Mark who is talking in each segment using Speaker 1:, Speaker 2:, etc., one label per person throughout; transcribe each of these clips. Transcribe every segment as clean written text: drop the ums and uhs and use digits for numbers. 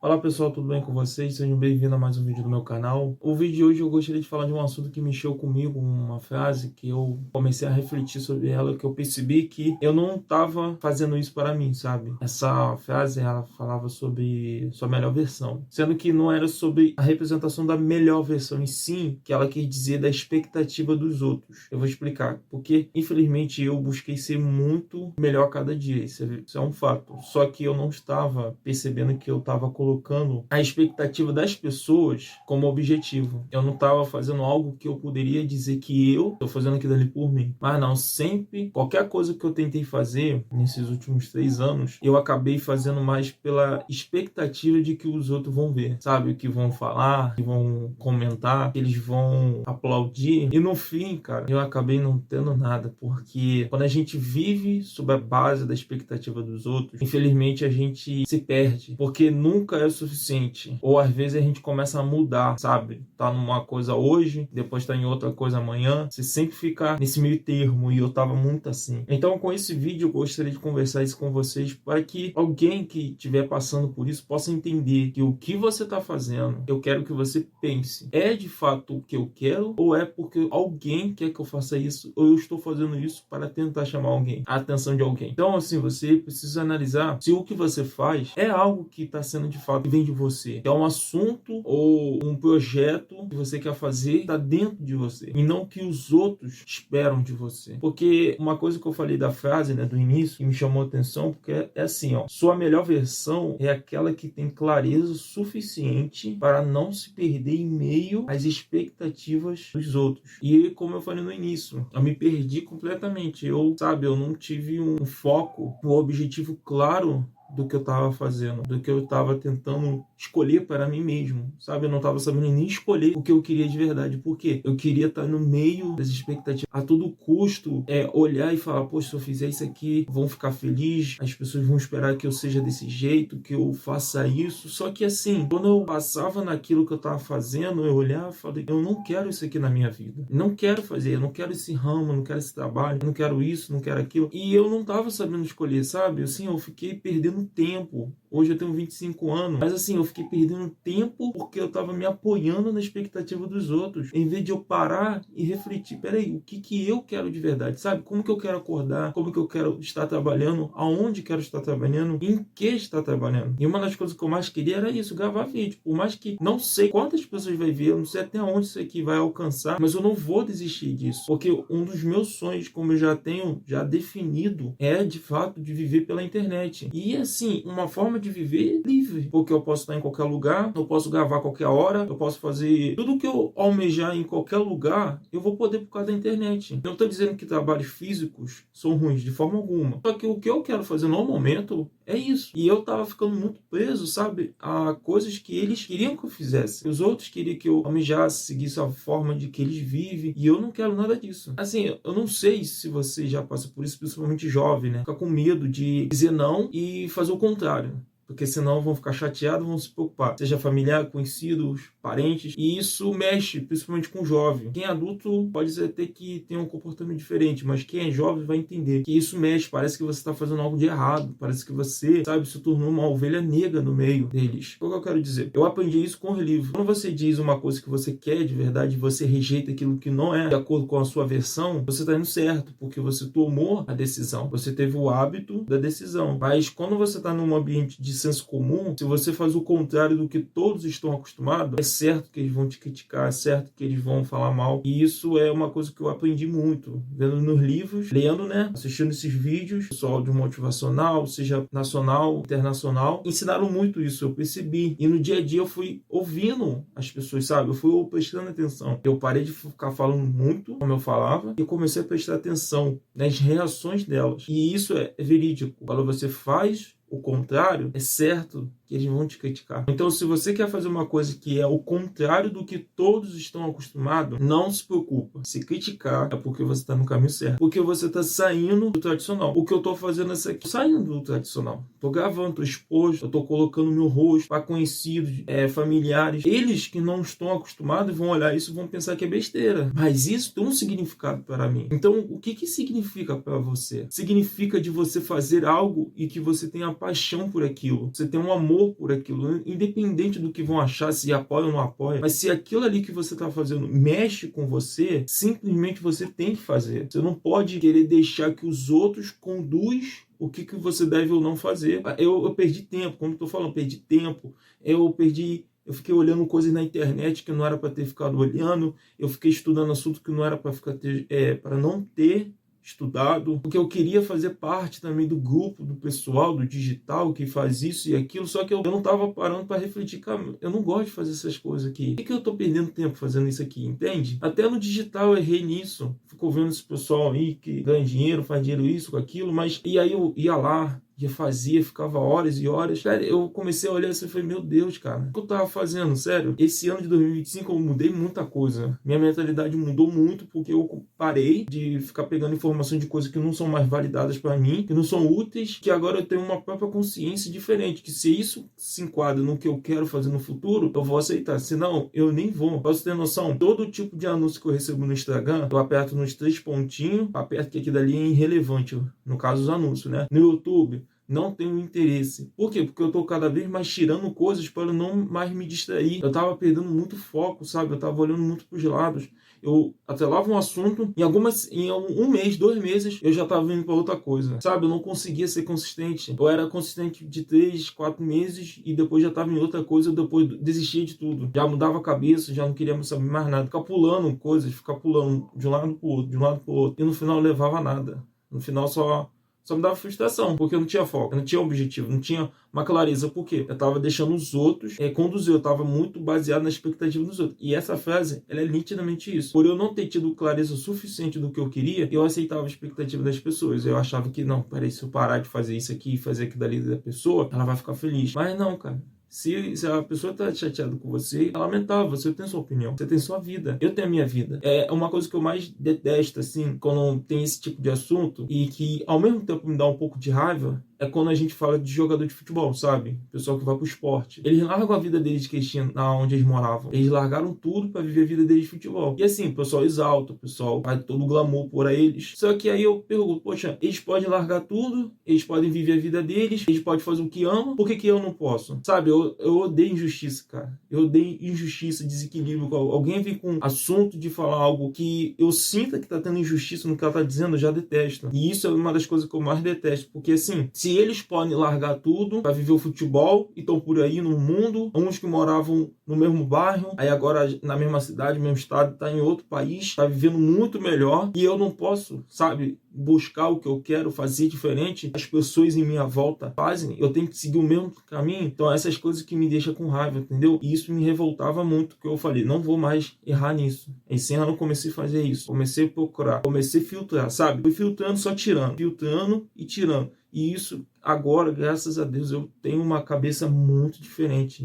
Speaker 1: Olá pessoal, tudo bem com vocês? Sejam bem-vindos a mais um vídeo do meu canal. O vídeo de hoje eu gostaria de falar de um assunto que mexeu comigo, uma frase que eu comecei a refletir sobre ela, que eu percebi que eu não estava fazendo isso para mim, sabe? Essa frase, ela falava sobre sua melhor versão, sendo que não era sobre a representação da melhor versão, em sim, que ela quis dizer da expectativa dos outros. Eu vou explicar, porque infelizmente eu busquei ser muito melhor a cada dia, isso é um fato. Só que eu não estava percebendo que eu estava colocando a expectativa das pessoas como objetivo. Eu não estava fazendo algo que eu poderia dizer que eu estou fazendo aquilo ali por mim. Mas não, sempre, qualquer coisa que eu tentei fazer nesses últimos 3 anos, eu acabei fazendo mais pela expectativa de que os outros vão ver, sabe? Que vão falar, que vão comentar, que eles vão aplaudir. E no fim, cara, eu acabei não tendo nada, porque quando a gente vive sob a base da expectativa dos outros, infelizmente a gente se perde, porque nunca é o suficiente. Ou às vezes a gente começa a mudar, sabe? Tá numa coisa hoje, depois tá em outra coisa amanhã. Você sempre fica nesse meio termo, e eu tava muito assim. Então, com esse vídeo, eu gostaria de conversar isso com vocês para que alguém que estiver passando por isso possa entender que o que você tá fazendo, eu quero que você pense: é de fato o que eu quero, ou é porque alguém quer que eu faça isso, ou eu estou fazendo isso para tentar chamar a atenção de alguém? Então, assim, você precisa analisar se o que você faz é algo que está sendo de fato que vem de você, que é um assunto ou um projeto que você quer fazer, está dentro de você, e não que os outros esperam de você. Porque uma coisa que eu falei da frase, né, do início, que me chamou a atenção, porque é assim, ó: sua melhor versão é aquela que tem clareza suficiente para não se perder em meio às expectativas dos outros. E como eu falei no início, eu me perdi completamente. Eu não tive um foco, um objetivo claro do que eu estava fazendo, do que eu estava tentando escolher para mim mesmo, sabe? Eu não estava sabendo nem escolher o que eu queria de verdade, porque eu queria estar no meio das expectativas, a todo custo, olhar e falar: poxa, se eu fizer isso aqui, vão ficar felizes, as pessoas vão esperar que eu seja desse jeito, que eu faça isso. Só que assim, quando eu passava naquilo que eu estava fazendo, eu olhava e falei: eu não quero isso aqui na minha vida, não quero fazer, eu não quero esse ramo, não quero esse trabalho, não quero isso, não quero aquilo. E eu não estava sabendo escolher, sabe? Assim, eu fiquei perdendo tempo. Hoje eu tenho 25 anos, mas assim, eu fiquei perdendo tempo porque eu estava me apoiando na expectativa dos outros, em vez de eu parar e refletir: peraí, o que eu quero de verdade, sabe? Como que eu quero acordar, como que eu quero estar trabalhando, aonde quero estar trabalhando, em que estar trabalhando. E uma das coisas que eu mais queria era isso, gravar vídeo. Por mais que não sei quantas pessoas vai ver, eu não sei até onde isso aqui vai alcançar, mas eu não vou desistir disso, porque um dos meus sonhos, como eu já tenho definido, é de fato de viver pela internet. E assim, uma forma de viver livre, porque eu posso estar em qualquer lugar, eu posso gravar a qualquer hora, eu posso fazer tudo que eu almejar em qualquer lugar, eu vou poder por causa da internet. Não estou dizendo que trabalhos físicos são ruins de forma alguma, só que o que eu quero fazer no momento é isso. E eu tava ficando muito preso, sabe, a coisas que eles queriam que eu fizesse. Os outros queriam que eu almejasse, seguisse a forma de que eles vivem, e eu não quero nada disso. Assim, eu não sei se você já passa por isso, principalmente jovem, né? Fica com medo de dizer não e fazer o contrário, porque senão vão ficar chateados, vão se preocupar, seja familiar, conhecidos, parentes, e isso mexe principalmente com o jovem. Quem é adulto pode ser até que tenha um comportamento diferente, mas quem é jovem vai entender que isso mexe. Parece que você está fazendo algo de errado, parece que você, sabe, se tornou uma ovelha negra no meio deles. O que eu quero dizer? Eu aprendi isso com o livro. Quando você diz uma coisa que você quer de verdade, você rejeita aquilo que não é de acordo com a sua versão, você está indo certo, porque você tomou a decisão, você teve o hábito da decisão. Mas quando você está num ambiente de senso comum, se você faz o contrário do que todos estão acostumados, é certo que eles vão te criticar, é certo que eles vão falar mal. E isso é uma coisa que eu aprendi muito, vendo nos livros, lendo, né, assistindo esses vídeos, pessoal de motivacional, seja nacional, internacional, ensinaram muito isso, eu percebi. E no dia a dia eu fui ouvindo as pessoas, sabe? Eu fui prestando atenção. Eu parei de ficar falando muito, como eu falava, e comecei a prestar atenção nas reações delas. E isso é verídico. Quando você faz o contrário, é certo que eles vão te criticar. Então, se você quer fazer uma coisa que é o contrário do que todos estão acostumados, não se preocupa. Se criticar é porque você está no caminho certo. Porque você está saindo do tradicional. O que eu estou fazendo é aqui, saindo do tradicional. Estou gravando, estou exposto, eu estou colocando meu rosto para conhecidos, familiares. Eles que não estão acostumados vão olhar isso e vão pensar que é besteira. Mas isso tem um significado para mim. Então, o que significa para você? Significa de você fazer algo e que você tenha paixão por aquilo. Você tem um amor amor por aquilo, independente do que vão achar, se apoia ou não apoia, mas se aquilo ali que você está fazendo mexe com você, simplesmente você tem que fazer. Você não pode querer deixar que os outros conduz o que você deve ou não fazer. Eu perdi tempo, como eu estou falando, perdi tempo. Eu fiquei olhando coisas na internet que não era para ter ficado olhando. Eu fiquei estudando assunto que não era para não ter estudado, porque eu queria fazer parte também do grupo do pessoal do digital que faz isso e aquilo, só que eu não estava parando para refletir, cara, eu não gosto de fazer essas coisas aqui. Por que eu estou perdendo tempo fazendo isso aqui, entende? Até no digital eu errei nisso. Fico vendo esse pessoal aí que ganha dinheiro, faz dinheiro isso, com aquilo, mas e aí eu ia lá, fazia, ficava horas e horas. Cara, eu comecei a olhar assim e falei, meu Deus, cara, o que eu tava fazendo? Sério, esse ano de 2025 eu mudei muita coisa. Minha mentalidade mudou muito porque eu parei de ficar pegando informações de coisas que não são mais validadas para mim, que não são úteis, que agora eu tenho uma própria consciência diferente, que se isso se enquadra no que eu quero fazer no futuro, eu vou aceitar. Senão, eu nem vou. Posso ter noção? Todo tipo de anúncio que eu recebo no Instagram, eu aperto nos 3 pontinhos, aperto que aqui dali é irrelevante, no caso os anúncios, né? No YouTube, não tenho interesse. Por quê? Porque eu tô cada vez mais tirando coisas para não mais me distrair. Eu tava perdendo muito foco, sabe? Eu tava olhando muito pros lados. Eu atrelava um assunto, em um mês, 2 meses, eu já tava indo para outra coisa, sabe? Eu não conseguia ser consistente. Eu era consistente de 3, 4 meses e depois já tava em outra coisa, depois desistia de tudo. Já mudava a cabeça, já não queria saber mais nada. Ficar pulando coisas, ficar pulando de um lado pro outro, de um lado pro outro. E no final não levava nada. No final só me dava frustração, porque eu não tinha foco, eu não tinha objetivo, não tinha uma clareza. Por quê? Eu tava deixando os outros conduzir, eu tava muito baseado na expectativa dos outros. E essa frase, ela é nitidamente isso. Por eu não ter tido clareza suficiente do que eu queria, eu aceitava a expectativa das pessoas. Eu achava que, não, peraí, se eu parar de fazer isso aqui e fazer aquilo dali da pessoa, ela vai ficar feliz. Mas não, cara. Se a pessoa tá chateada com você, é lamentável, você tem sua opinião, você tem sua vida, eu tenho a minha vida. É uma coisa que eu mais detesto, assim, quando tem esse tipo de assunto e que ao mesmo tempo me dá um pouco de raiva, é quando a gente fala de jogador de futebol, sabe? Pessoal que vai pro esporte. Eles largam a vida deles que eles tinham na onde eles moravam. Eles largaram tudo para viver a vida deles de futebol. E assim, o pessoal exalta, o pessoal faz todo o glamour por eles. Só que aí eu pergunto, poxa, eles podem largar tudo, eles podem viver a vida deles, eles podem fazer o que amam, por que eu não posso? Sabe, eu odeio injustiça, cara. Eu odeio injustiça, desequilíbrio. Alguém vem com assunto de falar algo que eu sinta que tá tendo injustiça no que ela tá dizendo, eu já detesto. E isso é uma das coisas que eu mais detesto, porque assim, se eles podem largar tudo para viver o futebol e estão por aí no mundo, uns que moravam no mesmo bairro, aí agora na mesma cidade, mesmo estado, tá em outro país, tá vivendo muito melhor, e eu não posso, sabe, buscar o que eu quero, fazer diferente, as pessoas em minha volta fazem, eu tenho que seguir o mesmo caminho. Então essas coisas que me deixam com raiva, entendeu? E isso me revoltava muito, que eu falei, não vou mais errar nisso. Esse ano eu comecei a fazer isso, comecei a procurar, comecei a filtrar, sabe? Fui filtrando, só tirando, filtrando e tirando. E isso, agora, graças a Deus, eu tenho uma cabeça muito diferente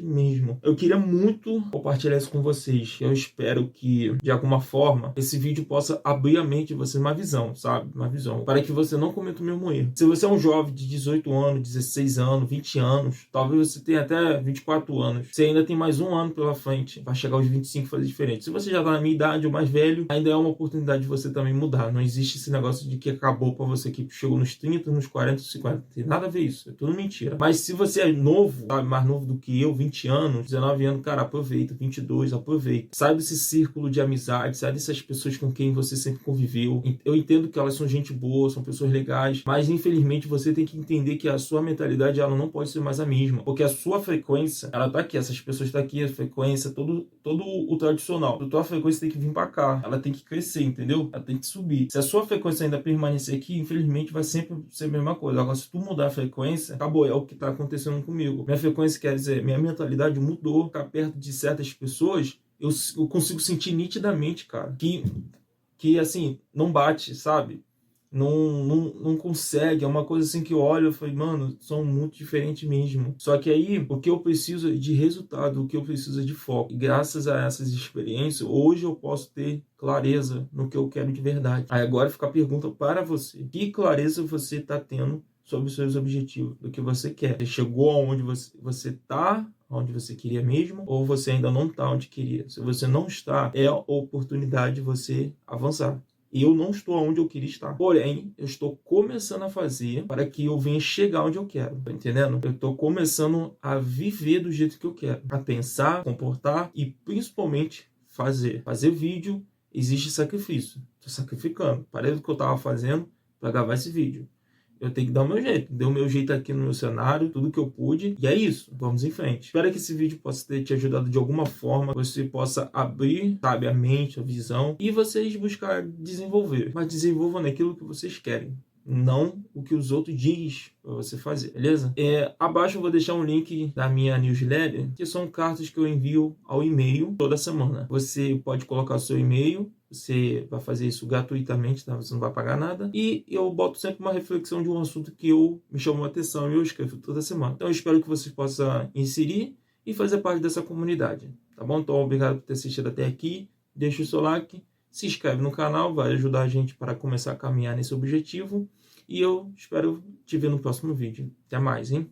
Speaker 1: mesmo. Eu queria muito compartilhar isso com vocês. Eu espero que, de alguma forma, esse vídeo possa abrir a mente de vocês, uma visão, sabe? Uma visão, para que você não cometa o mesmo erro. Se você é um jovem de 18 anos, 16 anos, 20 anos, talvez você tenha até 24 anos, você ainda tem mais um ano pela frente, vai chegar aos 25 e fazer diferente. Se você já está na minha idade ou mais velho, ainda é uma oportunidade de você também mudar. Não existe esse negócio de que acabou para você que chegou nos 30, nos 40, nos 50. Não tem nada a ver isso. É tudo mentira. Mas se você é novo, sabe, mais novo do que eu, 20 anos, 19 anos, cara, aproveita. 22, aproveita. Sai desse círculo de amizade, sai dessas pessoas com quem você sempre conviveu. Eu entendo que elas são gente boa, são pessoas legais, mas infelizmente você tem que entender que a sua mentalidade, ela não pode ser mais a mesma. Porque a sua frequência, ela tá aqui, essas pessoas tá aqui, a frequência, todo o tradicional. A tua frequência tem que vir pra cá. Ela tem que crescer, entendeu? Ela tem que subir. Se a sua frequência ainda permanecer aqui, infelizmente vai sempre ser a mesma coisa. Agora, se tu mudar a frequência, acabou, é o que tá acontecendo comigo. Minha frequência quer dizer, minha mentalidade mudou. Ficar perto de certas pessoas, eu consigo sentir nitidamente, cara, que assim, não bate, sabe? Não consegue, é uma coisa assim que eu olho e falo, mano, são muito diferentes mesmo. Só que aí, o que eu preciso é de resultado, o que eu preciso é de foco. E graças a essas experiências, hoje eu posso ter clareza no que eu quero de verdade. Aí agora fica a pergunta para você. Que clareza você está tendo sobre os seus objetivos, do que você quer? Você chegou aonde você está, onde você queria mesmo, ou você ainda não está onde queria? Se você não está, é a oportunidade de você avançar. Eu não estou onde eu queria estar. Porém, eu estou começando a fazer para que eu venha chegar onde eu quero. Tá entendendo? Eu estou começando a viver do jeito que eu quero. A pensar, comportar e principalmente fazer. Fazer vídeo exige sacrifício. Estou sacrificando. Parei do que eu estava fazendo para gravar esse vídeo. Eu tenho que dar o meu jeito. Dei o meu jeito aqui no meu cenário, tudo que eu pude. E é isso. Vamos em frente. Espero que esse vídeo possa ter te ajudado de alguma forma. Você possa abrir, sabe, a mente, a visão. E vocês buscar desenvolver. Mas desenvolvam naquilo que vocês querem. Não o que os outros dizem para você fazer, beleza? Abaixo eu vou deixar um link da minha newsletter, que são cartas que eu envio ao e-mail toda semana. Você pode colocar o seu e-mail, você vai fazer isso gratuitamente, tá? Você não vai pagar nada. E eu boto sempre uma reflexão de um assunto que me chamou a atenção e eu escrevo toda semana. Então eu espero que você possa inserir e fazer parte dessa comunidade, tá bom? Então obrigado por ter assistido até aqui. Deixa o seu like. Se inscreve no canal, vai ajudar a gente para começar a caminhar nesse objetivo. E eu espero te ver no próximo vídeo. Até mais, hein?